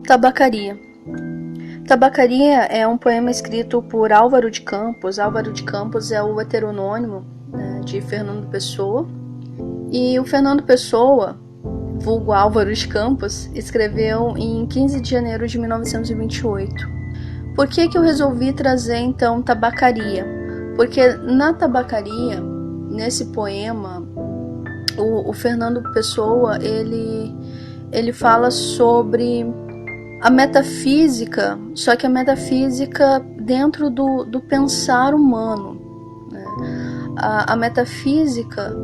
Tabacaria. Tabacaria é um poema escrito por Álvaro de Campos. Álvaro de Campos é o heterônimo, né, de Fernando Pessoa. E o Fernando Pessoa, vulgo Álvaro de Campos, escreveu em 15 de janeiro de 1928. Por que eu resolvi trazer então Tabacaria? Porque na Tabacaria, nesse poema, o Fernando Pessoa, ele fala sobre a metafísica, só que a metafísica dentro do pensar humano, né? A metafísica,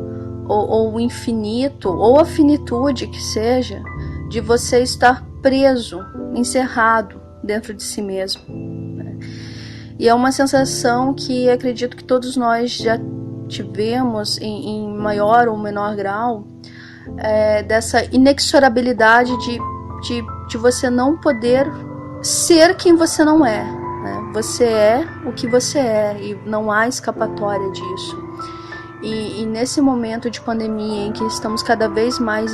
ou o infinito, ou a finitude que seja, de você estar preso, encerrado dentro de si mesmo, né? E é uma sensação que acredito que todos nós já tivemos em maior ou menor grau, dessa inexorabilidade de você não poder ser quem você não é, né? Você é o que você é e não há escapatória disso. E nesse momento de pandemia em que estamos cada vez mais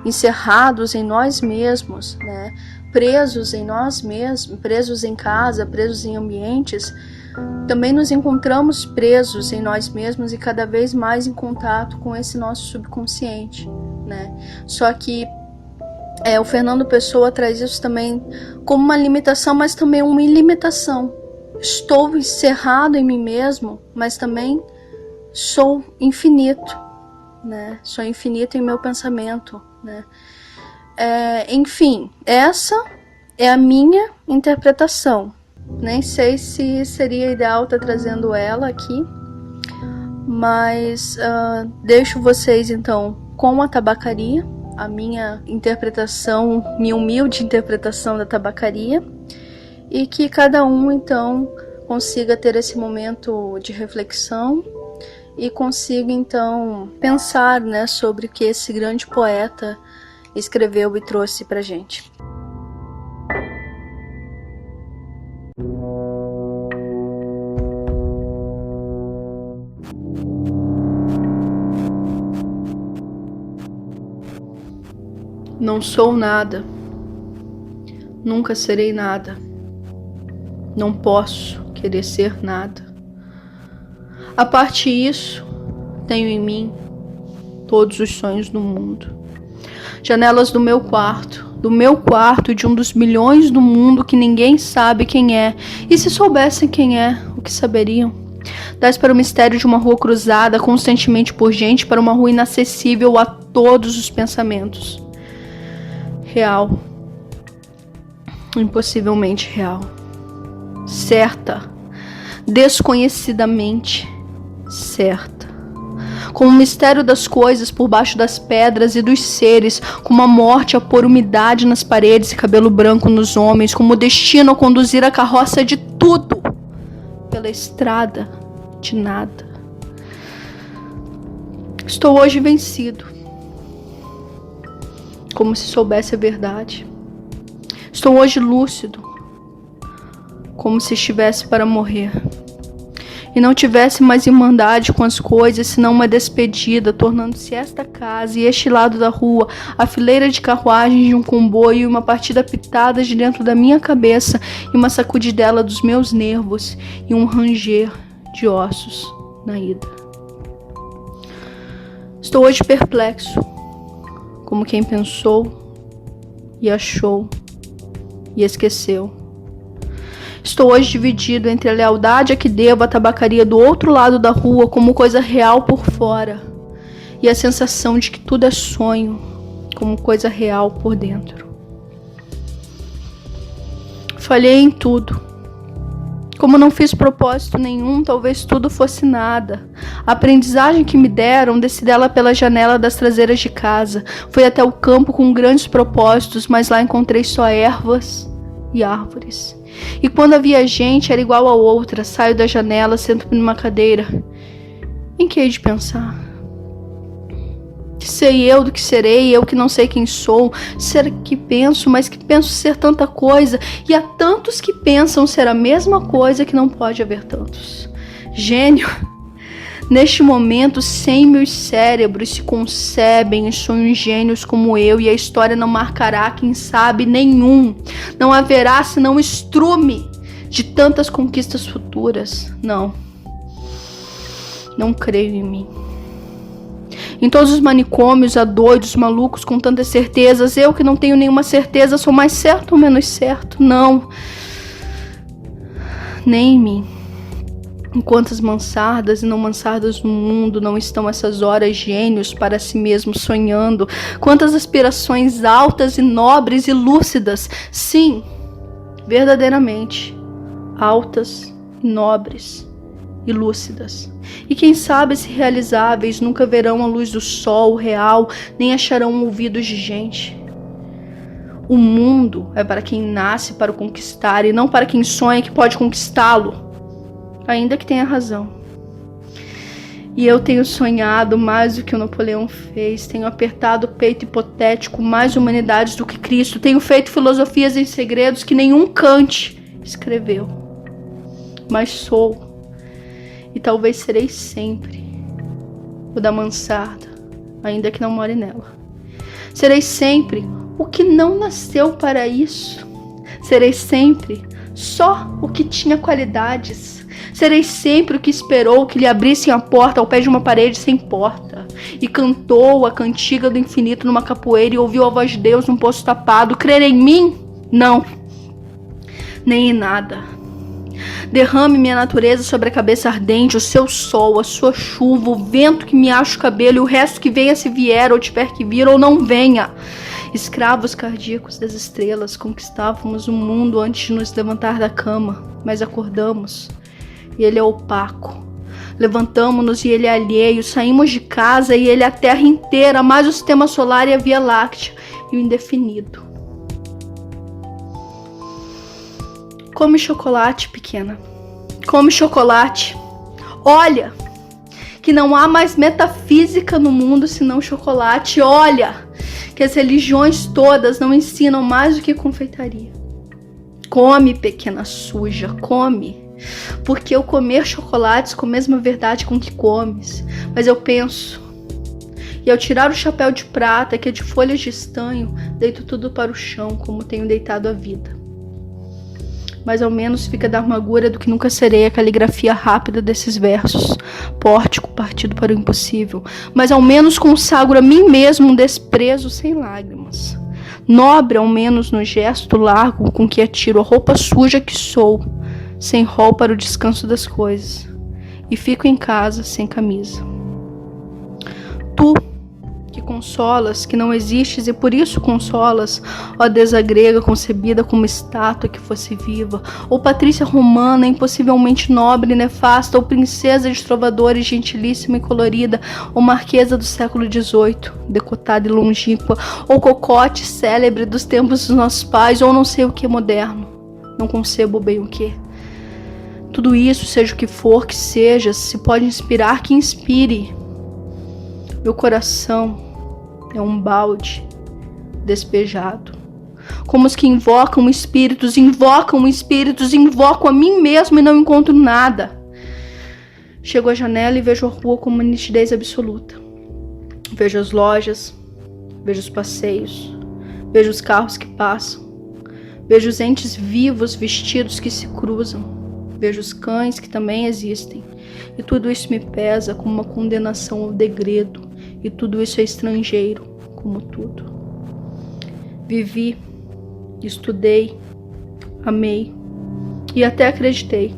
encerrados em nós mesmos, né? Presos em nós mesmos, presos em casa, presos em ambientes, também nos encontramos presos em nós mesmos e cada vez mais em contato com esse nosso subconsciente, né? Só que o Fernando Pessoa traz isso também como uma limitação, mas também uma ilimitação. Estou encerrado em mim mesmo, mas também sou infinito, né? Sou infinito em meu pensamento, né? Enfim, essa é a minha interpretação. Nem sei se seria ideal estar trazendo ela aqui, mas deixo vocês então com a Tabacaria, a minha interpretação, minha humilde interpretação da Tabacaria, e que cada um então consiga ter esse momento de reflexão e consiga então pensar, né, sobre o que esse grande poeta escreveu e trouxe pra gente. Não sou nada, nunca serei nada, não posso querer ser nada. A parte isso, tenho em mim todos os sonhos do mundo. Janelas do meu quarto e de um dos milhões do mundo que ninguém sabe quem é, e se soubessem quem é, o que saberiam? Das para o mistério de uma rua cruzada constantemente por gente, para uma rua inacessível a todos os pensamentos. Real, impossivelmente real, certa, desconhecidamente certa, como o mistério das coisas por baixo das pedras e dos seres, como a morte a pôr umidade nas paredes e cabelo branco nos homens, como o destino a conduzir a carroça de tudo pela estrada de nada. Estou hoje vencido, como se soubesse a verdade. Estou hoje lúcido, como se estivesse para morrer, e não tivesse mais irmandade com as coisas, senão uma despedida, tornando-se esta casa e este lado da rua a fileira de carruagens de um comboio e uma partida pitada de dentro da minha cabeça e uma sacudidela dos meus nervos e um ranger de ossos na ida. Estou hoje perplexo, como quem pensou e achou e esqueceu. Estou hoje dividido entre a lealdade a que devo à tabacaria do outro lado da rua como coisa real por fora e a sensação de que tudo é sonho como coisa real por dentro. Falhei em tudo. Como não fiz propósito nenhum, talvez tudo fosse nada. A aprendizagem que me deram, desci dela pela janela das traseiras de casa. Fui até o campo com grandes propósitos, mas lá encontrei só ervas e árvores. E quando havia gente, era igual a outra. Saio da janela, sento-me numa cadeira. Em que hei de pensar? Que sei eu do que serei, eu que não sei quem sou, ser que penso, mas que penso ser tanta coisa, e há tantos que pensam ser a mesma coisa que não pode haver tantos. Gênio, neste momento 100 mil cérebros se concebem e sonham gênios como eu, e a história não marcará, quem sabe, nenhum. Não haverá senão estrume de tantas conquistas futuras. Não creio em mim. Em todos os manicômios há doidos, malucos com tantas certezas. Eu que não tenho nenhuma certeza, sou mais certo ou menos certo? Não. Nem em mim. Em quantas mansardas e não mansardas no mundo não estão essas horas gênios para si mesmos sonhando? Quantas aspirações altas e nobres e lúcidas. Sim, verdadeiramente, altas e nobres e lúcidas. E quem sabe se realizáveis nunca verão a luz do sol real, nem acharão ouvidos de gente. O mundo é para quem nasce para o conquistar e não para quem sonha que pode conquistá-lo, ainda que tenha razão. E eu tenho sonhado mais do que o Napoleão fez, tenho apertado o peito hipotético mais humanidades do que Cristo, tenho feito filosofias em segredos que nenhum Kant escreveu. Mas sou, e talvez serei sempre, o da mansarda, ainda que não more nela. Serei sempre o que não nasceu para isso. Serei sempre só o que tinha qualidades. Serei sempre o que esperou que lhe abrissem a porta ao pé de uma parede sem porta, e cantou a cantiga do infinito numa capoeira e ouviu a voz de Deus num poço tapado. Crer em mim? Não, nem em nada. Derrame minha natureza sobre a cabeça ardente, o seu sol, a sua chuva, o vento que me acha o cabelo e o resto que venha se vier ou tiver que vir ou não venha. Escravos cardíacos das estrelas, conquistávamos o mundo antes de nos levantar da cama, mas acordamos e ele é opaco. Levantamo-nos e ele é alheio, saímos de casa e ele é a terra inteira, mais o sistema solar e a Via Láctea e o indefinido. Come chocolate, pequena. Come chocolate. Olha, que não há mais metafísica no mundo senão chocolate. Olha, que as religiões todas não ensinam mais do que confeitaria. Come, pequena suja, come. Porque eu comer chocolates com a mesma verdade com que comes. Mas eu penso, e ao tirar o chapéu de prata, que é de folhas de estanho, deito tudo para o chão, como tenho deitado a vida. Mas ao menos fica da amargura do que nunca serei a caligrafia rápida desses versos, pórtico partido para o impossível. Mas ao menos consagro a mim mesmo um desprezo sem lágrimas, nobre ao menos no gesto largo com que atiro a roupa suja que sou, sem rol para o descanso das coisas, e fico em casa sem camisa. Tu, que consolas, que não existes e por isso consolas, ó deusa grega concebida como estátua que fosse viva, ou patrícia romana impossivelmente nobre e nefasta, ou princesa de trovadores gentilíssima e colorida, ou marquesa do século XVIII, decotada e longínqua, ou cocote célebre dos tempos dos nossos pais, ou não sei o que moderno, não concebo bem o que. Tudo isso, seja o que for que seja, se pode inspirar, que inspire. Meu coração é um balde despejado. Como os que invocam espíritos, invoco a mim mesmo e não encontro nada. Chego à janela e vejo a rua com uma nitidez absoluta. Vejo as lojas, vejo os passeios, vejo os carros que passam, vejo os entes vivos vestidos que se cruzam, vejo os cães que também existem. E tudo isso me pesa como uma condenação ao degredo. E tudo isso é estrangeiro, como tudo. Vivi, estudei, amei e até acreditei.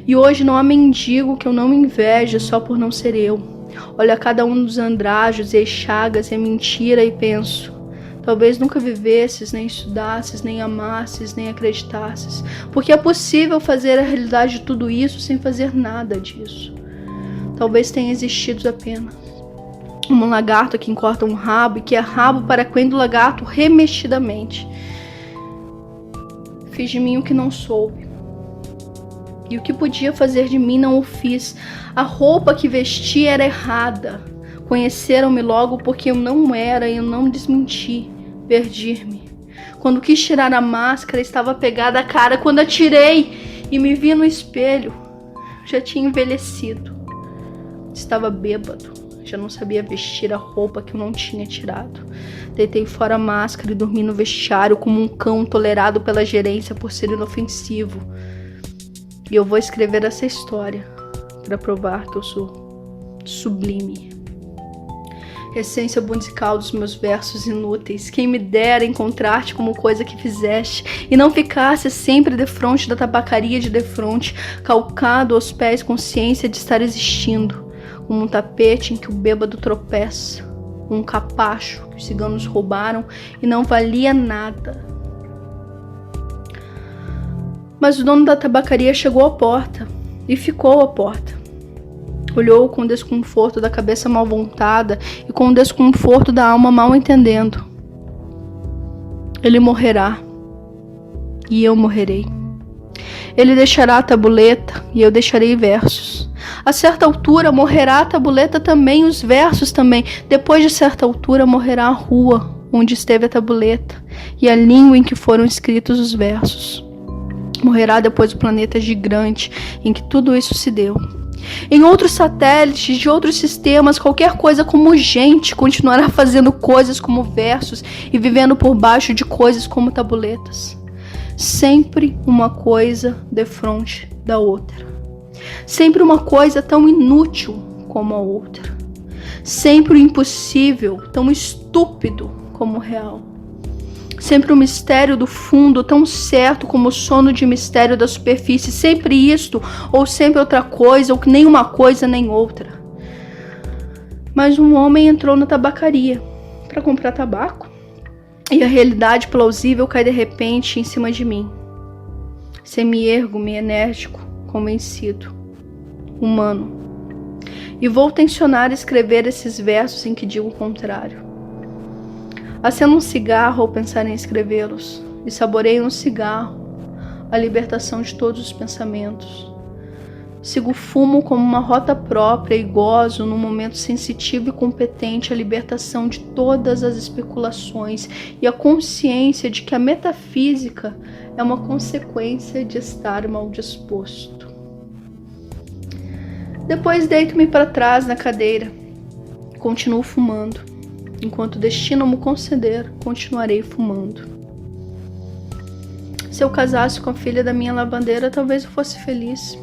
E hoje não há mendigo que eu não inveje só por não ser eu. Olho a cada um dos andrajos e as chagas e a mentira e penso: talvez nunca vivesses, nem estudasses, nem amasses, nem acreditasses. Porque é possível fazer a realidade de tudo isso sem fazer nada disso. Talvez tenha existido apenas um lagarto que encorta um rabo e que é rabo para quem do lagarto remexidamente. Fiz de mim o que não soube. E o que podia fazer de mim não o fiz. A roupa que vesti era errada. Conheceram-me logo porque eu não era e eu não desmenti Verdir-me. Quando quis tirar a máscara, estava pegada a cara. Quando atirei e me vi no espelho, já tinha envelhecido. Estava bêbado, já não sabia vestir a roupa que eu não tinha tirado. Deitei fora a máscara e dormi no vestiário como um cão tolerado pela gerência por ser inofensivo. E eu vou escrever essa história para provar que eu sou sublime. Essência musical dos meus versos inúteis. Quem me dera encontrar-te como coisa que fizeste e não ficasse sempre defronte da tabacaria de defronte, calcado aos pés consciência de estar existindo, como um tapete em que o bêbado tropeça, um capacho que os ciganos roubaram e não valia nada. Mas o dono da tabacaria chegou à porta e ficou à porta. Olhou com o desconforto da cabeça mal voltada e com o desconforto da alma mal entendendo. Ele morrerá e eu morrerei. Ele deixará a tabuleta e eu deixarei versos. A certa altura morrerá a tabuleta também, os versos também. Depois de certa altura morrerá a rua onde esteve a tabuleta e a língua em que foram escritos os versos. Morrerá depois o planeta gigante em que tudo isso se deu. Em outros satélites de outros sistemas, qualquer coisa como gente continuará fazendo coisas como versos e vivendo por baixo de coisas como tabuletas. Sempre uma coisa defronte da outra. Sempre uma coisa tão inútil como a outra. Sempre o impossível tão estúpido como o real. Sempre o mistério do fundo tão certo como o sono de mistério da superfície. Sempre isto ou sempre outra coisa, ou nem uma coisa nem outra. Mas um homem entrou na tabacaria para comprar tabaco e a realidade plausível cai de repente em cima de mim. Semi-ergo-me enérgico, convencido, humano. E vou tensionar escrever esses versos em que digo o contrário. Acendo um cigarro ao pensar em escrevê-los e saboreio no cigarro a libertação de todos os pensamentos. Sigo o fumo como uma rota própria e gozo num momento sensitivo e competente a libertação de todas as especulações e a consciência de que a metafísica é uma consequência de estar mal disposto. Depois deito-me para trás na cadeira. Continuo fumando. Enquanto o destino me conceder, continuarei fumando. Se eu casasse com a filha da minha lavandeira, talvez eu fosse feliz.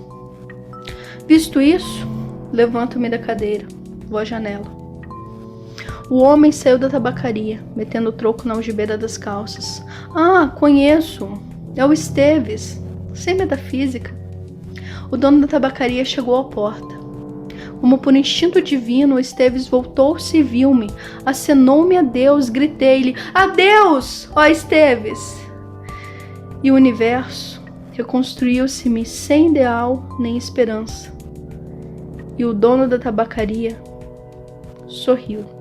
Visto isso, levanto-me da cadeira, vou à janela. O homem saiu da tabacaria, metendo o troco na algibeira das calças. Ah, conheço! É o Esteves, sem metafísica. O dono da tabacaria chegou à porta. Como por instinto divino, Esteves voltou-se e viu-me. Acenou-me a Deus, gritei-lhe: Adeus, ó Esteves! E o universo reconstruiu-se-me sem ideal nem esperança. E o dono da tabacaria sorriu.